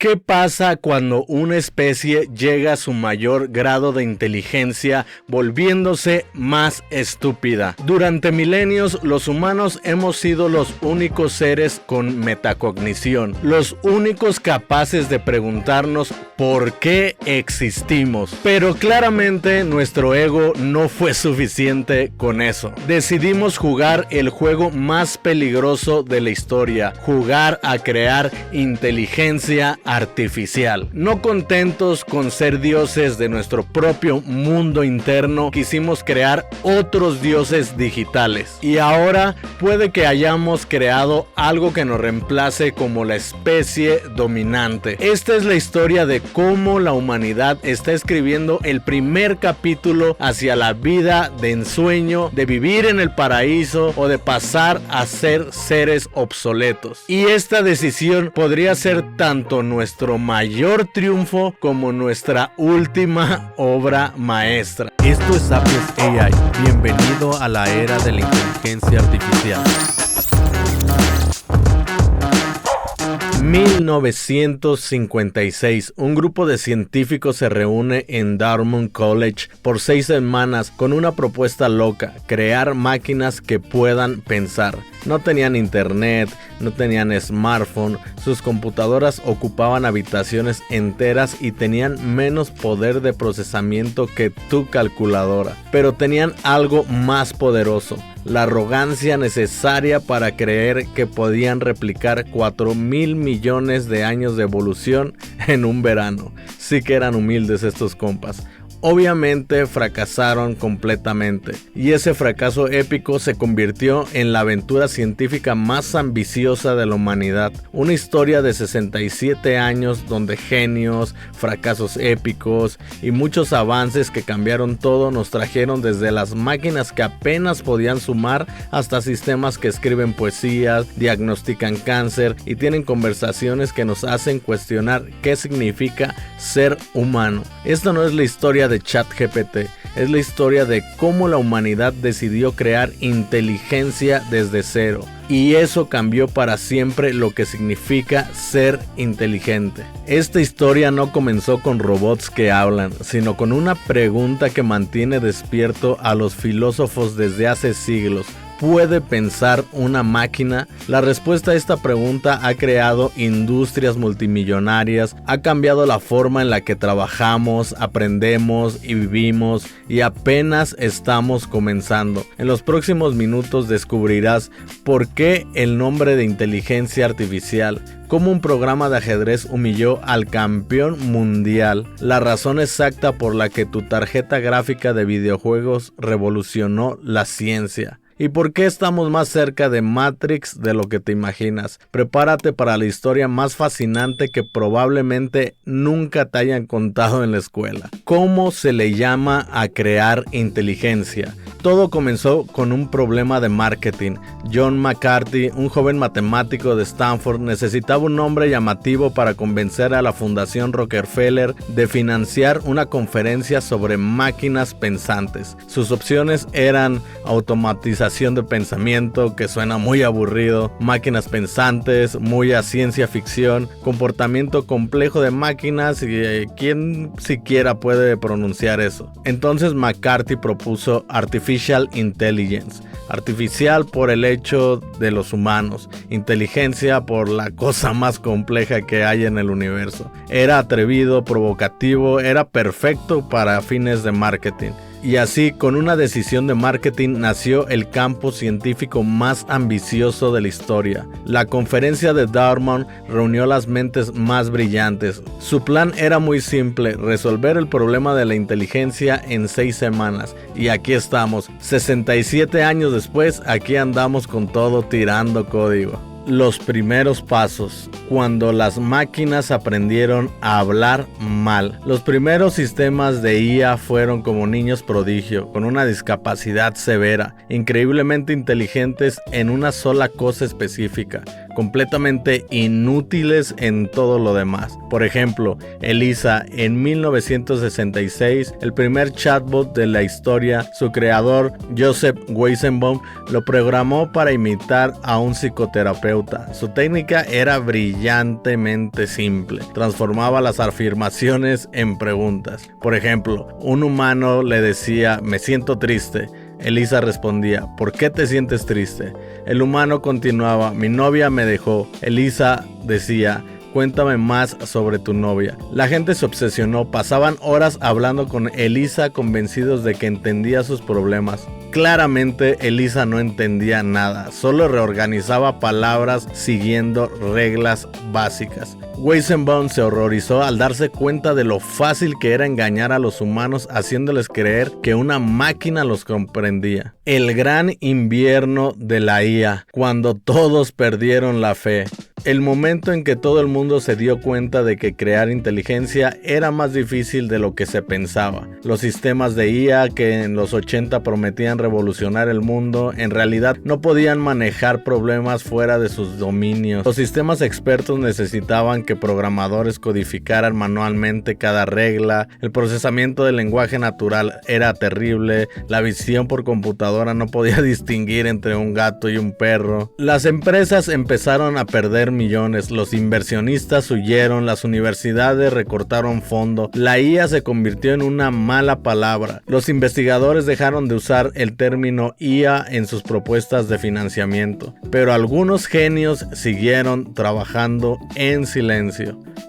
¿Qué pasa cuando una especie llega a su mayor grado de inteligencia, volviéndose más estúpida? Durante milenios, los humanos hemos sido los únicos seres con metacognición, los únicos capaces de preguntarnos por qué existimos. Pero claramente nuestro ego no fue suficiente con eso. Decidimos jugar el juego más peligroso de la historia, jugar a crear inteligencia artificial. No contentos con ser dioses de nuestro propio mundo interno, quisimos crear otros dioses digitales. Y ahora puede que hayamos creado algo que nos reemplace como la especie dominante. Esta es la historia de cómo la humanidad está escribiendo el primer capítulo hacia la vida de ensueño, de vivir en el paraíso o de pasar a ser seres obsoletos. Y esta decisión podría ser tanto nuestro mayor triunfo como nuestra última obra maestra. Esto es Sapiens AI. Bienvenido a la era de la inteligencia artificial. 1956, un grupo de científicos se reúne en Dartmouth College por 6 semanas con una propuesta loca: crear máquinas que puedan pensar. No tenían internet, no tenían smartphone, sus computadoras ocupaban habitaciones enteras y tenían menos poder de procesamiento que tu calculadora. Pero tenían algo más poderoso: la arrogancia necesaria para creer que podían replicar 4,000 millones de años de evolución en un verano. Sí que eran humildes estos compas. Obviamente fracasaron completamente, y ese fracaso épico se convirtió en la aventura científica más ambiciosa de la humanidad. Una historia de 67 años donde genios, fracasos épicos y muchos avances que cambiaron todo nos trajeron desde las máquinas que apenas podían sumar hasta sistemas que escriben poesías, diagnostican cáncer y tienen conversaciones que nos hacen cuestionar qué significa ser humano. Esta no es la historia de ChatGPT, es la historia de cómo la humanidad decidió crear inteligencia desde cero, y eso cambió para siempre lo que significa ser inteligente. Esta historia no comenzó con robots que hablan, sino con una pregunta que mantiene despierto a los filósofos desde hace siglos: ¿puede pensar una máquina? La respuesta a esta pregunta ha creado industrias multimillonarias, ha cambiado la forma en la que trabajamos, aprendemos y vivimos, y apenas estamos comenzando. En los próximos minutos descubrirás por qué el nombre de inteligencia artificial, cómo un programa de ajedrez humilló al campeón mundial, la razón exacta por la que tu tarjeta gráfica de videojuegos revolucionó la ciencia, y por qué estamos más cerca de Matrix de lo que te imaginas. Prepárate para la historia más fascinante que probablemente nunca te hayan contado en la escuela. ¿Cómo se le llama a crear inteligencia? Todo comenzó con un problema de marketing. John McCarthy, un joven matemático de Stanford, necesitaba un nombre llamativo para convencer a la Fundación Rockefeller de financiar una conferencia sobre máquinas pensantes. Sus opciones eran automatización de pensamiento, que suena muy aburrido; máquinas pensantes, muy a ciencia ficción; comportamiento complejo de máquinas, y ¿quién siquiera puede pronunciar eso? Entonces McCarthy propuso Artificial Intelligence. Artificial por el hecho de los humanos, inteligencia por la cosa más compleja que hay en el universo. Era atrevido, provocativo, era perfecto para fines de marketing. Y así, con una decisión de marketing, nació el campo científico más ambicioso de la historia. La conferencia de Dartmouth reunió las mentes más brillantes. Su plan era muy simple: resolver el problema de la inteligencia en 6 semanas. Y aquí estamos, 67 años después, aquí andamos con todo tirando código. Los primeros pasos, cuando las máquinas aprendieron a hablar mal. Los primeros sistemas de IA fueron como niños prodigio, con una discapacidad severa, increíblemente inteligentes en una sola cosa específica: completamente inútiles en todo lo demás. Por ejemplo, ELIZA en 1966, el primer chatbot de la historia, su creador, Joseph Weizenbaum, lo programó para imitar a un psicoterapeuta. Su técnica era brillantemente simple. Transformaba las afirmaciones en preguntas. Por ejemplo, un humano le decía, me siento triste. ELIZA respondía, ¿por qué te sientes triste? El humano continuaba, mi novia me dejó. ELIZA decía, cuéntame más sobre tu novia. La gente se obsesionó, pasaban horas hablando con ELIZA convencidos de que entendía sus problemas. Claramente ELIZA no entendía nada, solo reorganizaba palabras siguiendo reglas básicas. Weizenbaum se horrorizó al darse cuenta de lo fácil que era engañar a los humanos haciéndoles creer que una máquina los comprendía. El gran invierno de la IA, cuando todos perdieron la fe. El momento en que todo el mundo se dio cuenta de que crear inteligencia era más difícil de lo que se pensaba. Los sistemas de IA que en los 80 prometían revolucionar el mundo, en realidad no podían manejar problemas fuera de sus dominios. Los sistemas expertos necesitaban que programadores codificaran manualmente cada regla, el procesamiento del lenguaje natural era terrible, la visión por computadora no podía distinguir entre un gato y un perro. Las empresas empezaron a perder millones, los inversionistas huyeron, las universidades recortaron fondos, la IA se convirtió en una mala palabra, los investigadores dejaron de usar el término IA en sus propuestas de financiamiento, pero algunos genios siguieron trabajando en silencio.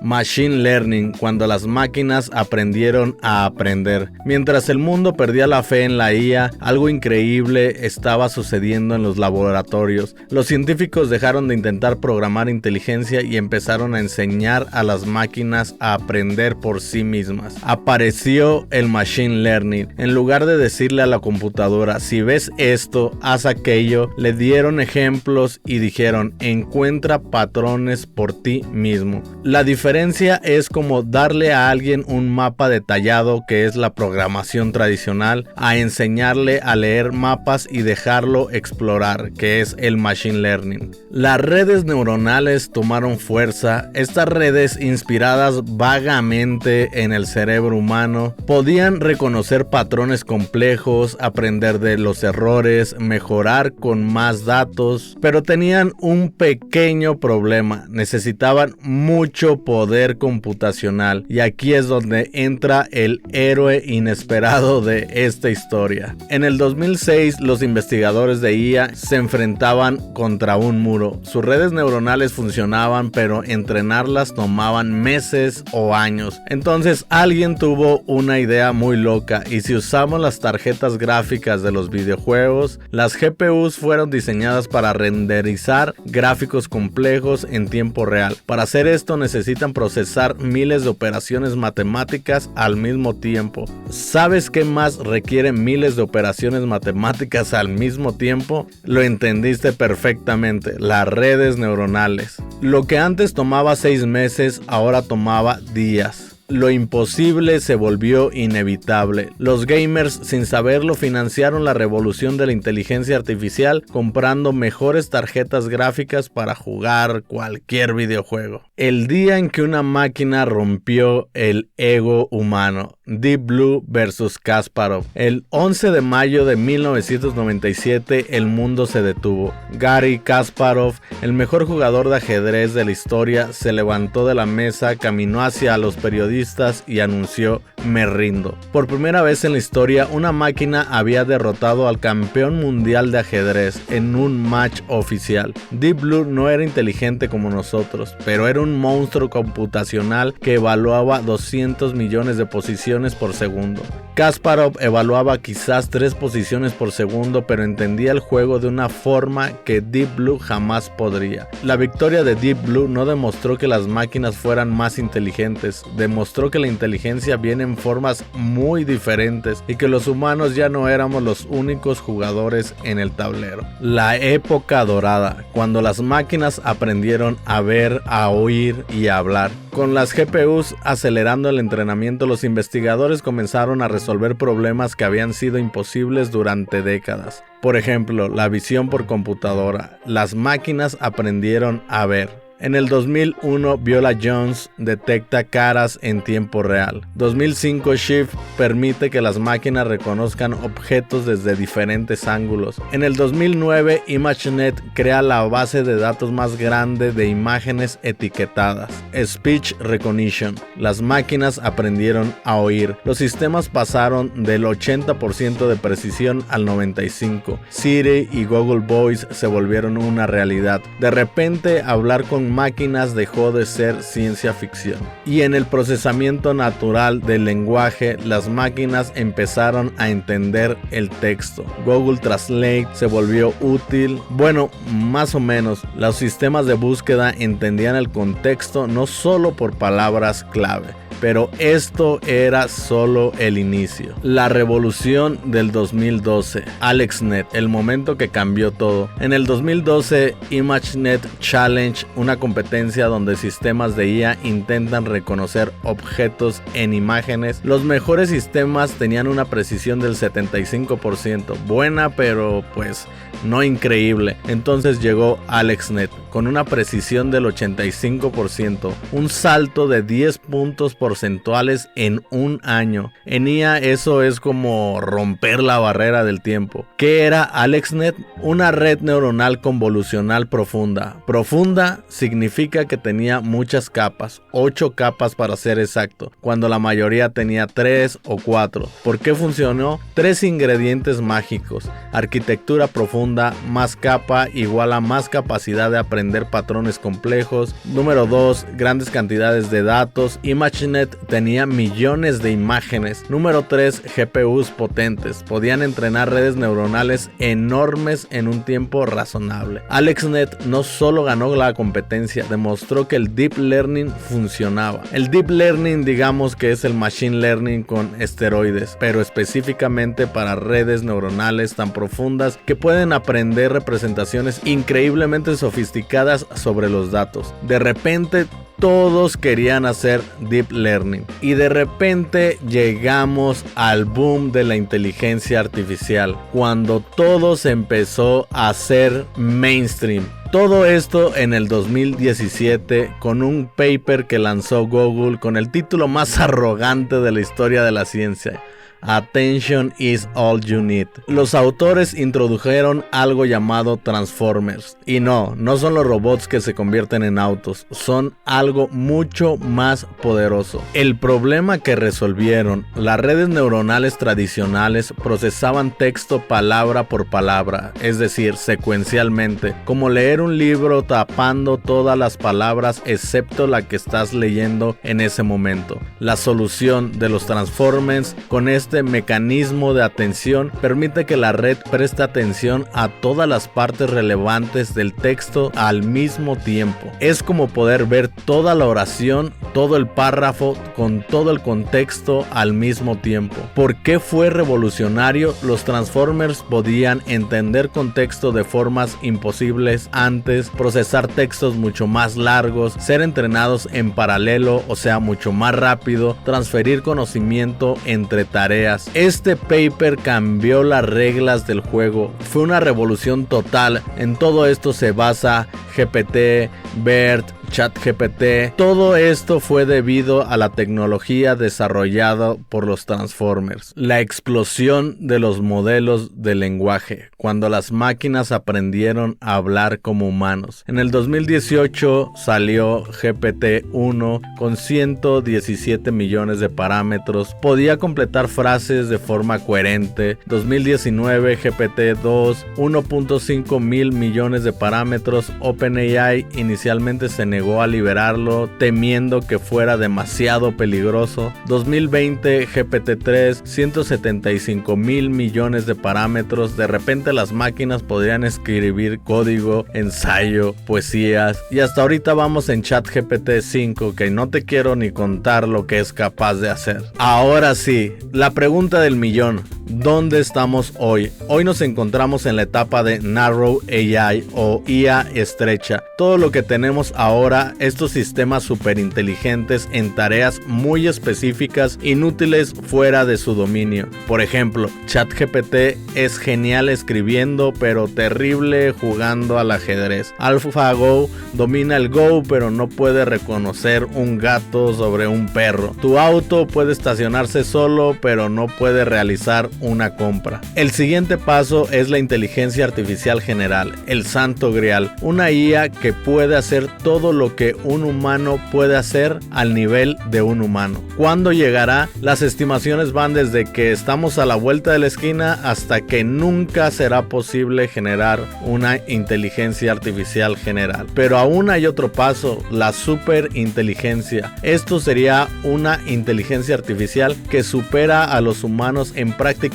Machine Learning, cuando las máquinas aprendieron a aprender. Mientras el mundo perdía la fe en la IA, algo increíble estaba sucediendo en los laboratorios. Los científicos dejaron de intentar programar inteligencia y empezaron a enseñar a las máquinas a aprender por sí mismas. Apareció el Machine Learning. En lugar de decirle a la computadora, si ves esto, haz aquello, le dieron ejemplos y dijeron, encuentra patrones por ti mismo. La diferencia es como darle a alguien un mapa detallado, que es la programación tradicional, a enseñarle a leer mapas y dejarlo explorar, que es el Machine Learning. Las redes neuronales tomaron fuerza. Estas redes, inspiradas vagamente en el cerebro humano, podían reconocer patrones complejos, aprender de los errores, mejorar con más datos, pero tenían un pequeño problema: necesitaban mucho poder computacional, y aquí es donde entra el héroe inesperado de esta historia. En el 2006, los investigadores de IA se enfrentaban contra un muro. Sus redes neuronales funcionaban, pero entrenarlas tomaban meses o años. Entonces alguien tuvo una idea muy loca, y si usamos las tarjetas gráficas de los videojuegos, las GPUs fueron diseñadas para renderizar gráficos complejos en tiempo real. Para hacer esto necesitan procesar miles de operaciones matemáticas al mismo tiempo. ¿Sabes qué más requiere miles de operaciones matemáticas al mismo tiempo? Lo entendiste perfectamente: las redes neuronales. Lo que antes tomaba 6 meses, ahora tomaba días. Lo imposible se volvió inevitable. Los gamers, sin saberlo, financiaron la revolución de la inteligencia artificial comprando mejores tarjetas gráficas para jugar cualquier videojuego. El día en que una máquina rompió el ego humano. Deep Blue vs Kasparov. El 11 de mayo de 1997 el mundo se detuvo. Garry Kasparov, el mejor jugador de ajedrez de la historia, se levantó de la mesa, caminó hacia los periodistas y anunció: me rindo. Por primera vez en la historia, una máquina había derrotado al campeón mundial de ajedrez en un match oficial. Deep Blue no era inteligente como nosotros, pero era un monstruo computacional que evaluaba 200 millones de posiciones por segundo. Kasparov evaluaba quizás 3 posiciones por segundo, pero entendía el juego de una forma que Deep Blue jamás podría. La victoria de Deep Blue no demostró que las máquinas fueran más inteligentes, demostró que la inteligencia viene en formas muy diferentes y que los humanos ya no éramos los únicos jugadores en el tablero. La época dorada, cuando las máquinas aprendieron a ver, a oír y a hablar. Con las GPUs acelerando el entrenamiento, los investigadores comenzaron a resolver problemas que habían sido imposibles durante décadas. Por ejemplo, la visión por computadora. Las máquinas aprendieron a ver. En el 2001, Viola Jones detecta caras en tiempo real. 2005, Shift permite que las máquinas reconozcan objetos desde diferentes ángulos. En el 2009, ImageNet crea la base de datos más grande de imágenes etiquetadas. Speech Recognition. Las máquinas aprendieron a oír. Los sistemas pasaron del 80% de precisión al 95%. Siri y Google Voice se volvieron una realidad. De repente, hablar con máquinas dejó de ser ciencia ficción. Y en el procesamiento natural del lenguaje, las máquinas empezaron a entender el texto. Google Translate se volvió útil. Bueno, más o menos. Los sistemas de búsqueda entendían el contexto no solo por palabras clave. Pero esto era solo el inicio. La revolución del 2012. AlexNet, el momento que cambió todo. En el 2012, ImageNet Challenge, una competencia donde sistemas de IA intentan reconocer objetos en imágenes. Los mejores sistemas tenían una precisión del 75%. Buena, pero pues no increíble. Entonces llegó AlexNet con una precisión del 85%. Un salto de 10 puntos porcentuales en un año. En IA eso es como romper la barrera del tiempo. ¿Qué era AlexNet? Una red neuronal convolucional profunda. Profunda significa que tenía muchas capas, 8 capas para ser exacto, cuando la mayoría tenía 3 o 4. ¿Por qué funcionó? 3 ingredientes mágicos. Arquitectura profunda, más capa igual a más capacidad de aprender patrones complejos. Número 2, grandes cantidades de datos. ImageNet tenía millones de imágenes. Número 3, GPUs potentes. Podían entrenar redes neuronales enormes en un tiempo razonable. AlexNet no solo ganó la competencia, demostró que el Deep Learning funcionaba. El Deep Learning, digamos que es el Machine Learning con esteroides, pero específicamente para redes neuronales tan profundas que pueden aprender representaciones increíblemente sofisticadas sobre los datos. De repente todos querían hacer Deep Learning y de repente llegamos al boom de la inteligencia artificial, cuando todo se empezó a hacer mainstream. Todo esto en el 2017 con un paper que lanzó Google con el título más arrogante de la historia de la ciencia. Attention is all you need. Los autores introdujeron algo llamado Transformers. Y no son los robots que se convierten en autos, son algo mucho más poderoso. El problema que resolvieron: las redes neuronales tradicionales procesaban texto palabra por palabra, es decir, secuencialmente, como leer un libro tapando todas las palabras excepto la que estás leyendo en ese momento. La solución de los Transformers con este mecanismo de atención permite que la red preste atención a todas las partes relevantes del texto al mismo tiempo. Es como poder ver toda la oración, todo el párrafo con todo el contexto al mismo tiempo. ¿Por qué fue revolucionario? Los Transformers podían entender contexto de formas imposibles antes, procesar textos mucho más largos, ser entrenados en paralelo, o sea, mucho más rápido, transferir conocimiento entre tareas. Este paper cambió las reglas del juego. Fue una revolución total. En todo esto se basa GPT, BERT, ChatGPT. Todo esto fue debido a la tecnología desarrollada por los Transformers. La explosión de los modelos de lenguaje, cuando las máquinas aprendieron a hablar como humanos. En el 2018 salió GPT-1 con 117 millones de parámetros. Podía completar frases de forma coherente. 2019 GPT-2, 1.5 mil millones de parámetros. OpenAI inicialmente se negó negó a liberarlo, temiendo que fuera demasiado peligroso. 2020, GPT-3, 175 mil millones de parámetros. De repente las máquinas podrían escribir código, ensayo, poesías. Y hasta ahorita vamos en ChatGPT 5, que no te quiero ni contar lo que es capaz de hacer. Ahora sí, la pregunta del millón. ¿Dónde estamos hoy? Hoy nos encontramos en la etapa de Narrow AI o IA estrecha. Todo lo que tenemos ahora, estos sistemas superinteligentes en tareas muy específicas, inútiles fuera de su dominio. Por ejemplo, ChatGPT es genial escribiendo, pero terrible jugando al ajedrez. AlphaGo domina el Go, pero no puede reconocer un gato sobre un perro. Tu auto puede estacionarse solo, pero no puede realizar una compra. El siguiente paso es la inteligencia artificial general, el santo grial, una IA que puede hacer todo lo que un humano puede hacer al nivel de un humano. ¿Cuándo llegará? Las estimaciones van desde que estamos a la vuelta de la esquina hasta que nunca será posible generar una inteligencia artificial general. Pero aún hay otro paso, la superinteligencia. Esto sería una inteligencia artificial que supera a los humanos en prácticamente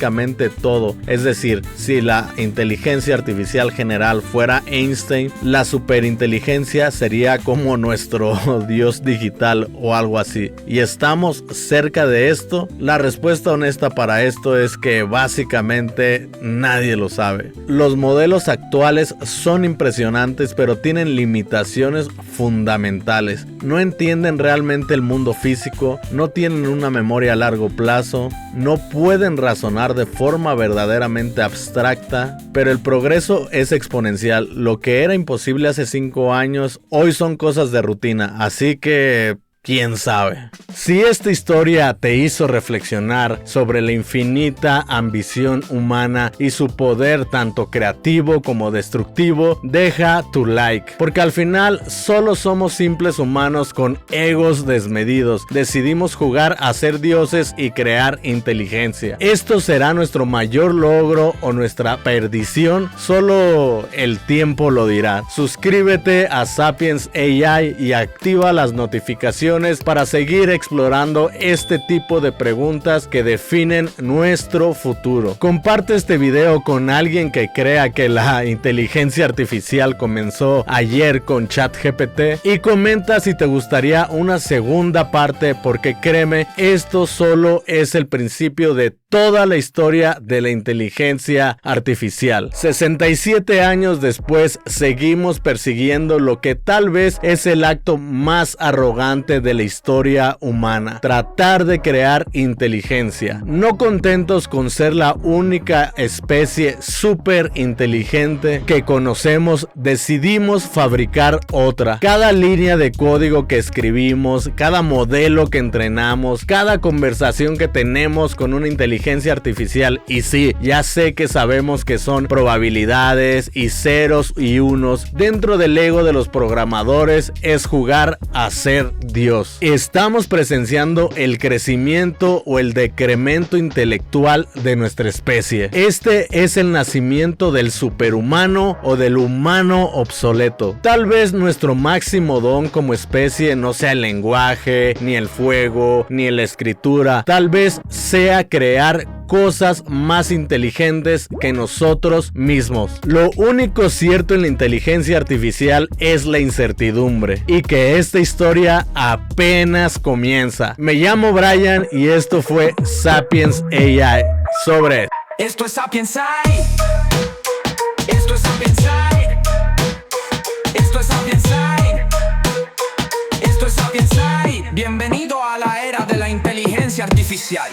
todo. Es decir, si la inteligencia artificial general fuera Einstein, la superinteligencia sería como nuestro Dios digital o algo así. ¿Y estamos cerca de esto? La respuesta honesta para esto es que básicamente nadie lo sabe. Los modelos actuales son impresionantes, pero tienen limitaciones fundamentales. No entienden realmente el mundo físico, no tienen una memoria a largo plazo, no pueden razonar de forma verdaderamente abstracta, pero el progreso es exponencial. Lo que era imposible hace 5 años, hoy son cosas de rutina, así que ¿quién sabe? Si esta historia te hizo reflexionar sobre la infinita ambición humana y su poder tanto creativo como destructivo, deja tu like, porque al final solo somos simples humanos con egos desmedidos. Decidimos jugar a ser dioses y crear inteligencia. Esto será nuestro mayor logro o nuestra perdición, solo el tiempo lo dirá. Suscríbete a Sapiens AI y activa las notificaciones para seguir explorando este tipo de preguntas que definen nuestro futuro. Comparte este video con alguien que crea que la inteligencia artificial comenzó ayer con ChatGPT y comenta si te gustaría una segunda parte, porque créeme, esto solo es el principio de toda la historia de la inteligencia artificial. 67 años después, seguimos persiguiendo lo que tal vez es el acto más arrogante de la historia humana: tratar de crear inteligencia. No contentos con ser la única especie súper inteligente que conocemos, decidimos fabricar otra. Cada línea de código que escribimos, cada modelo que entrenamos, cada conversación que tenemos con una inteligencia artificial, y sí, ya sé que sabemos que son probabilidades y ceros y unos, dentro del ego de los programadores es jugar a ser Dios. Estamos presenciando el crecimiento o el decremento intelectual de nuestra especie. Este es el nacimiento del superhumano o del humano obsoleto. Tal vez nuestro máximo don como especie no sea el lenguaje, ni el fuego, ni la escritura. Tal vez sea crear cosas más inteligentes que nosotros mismos. Lo único cierto en la inteligencia artificial es la incertidumbre, y que esta historia apenas comienza. Me llamo Brian y esto fue Sapiens AI. Sobre. Esto es Sapiens AI. Esto es Sapiens AI. Esto es Sapiens AI. Esto es Sapiens AI. Bienvenido a la era de la inteligencia artificial.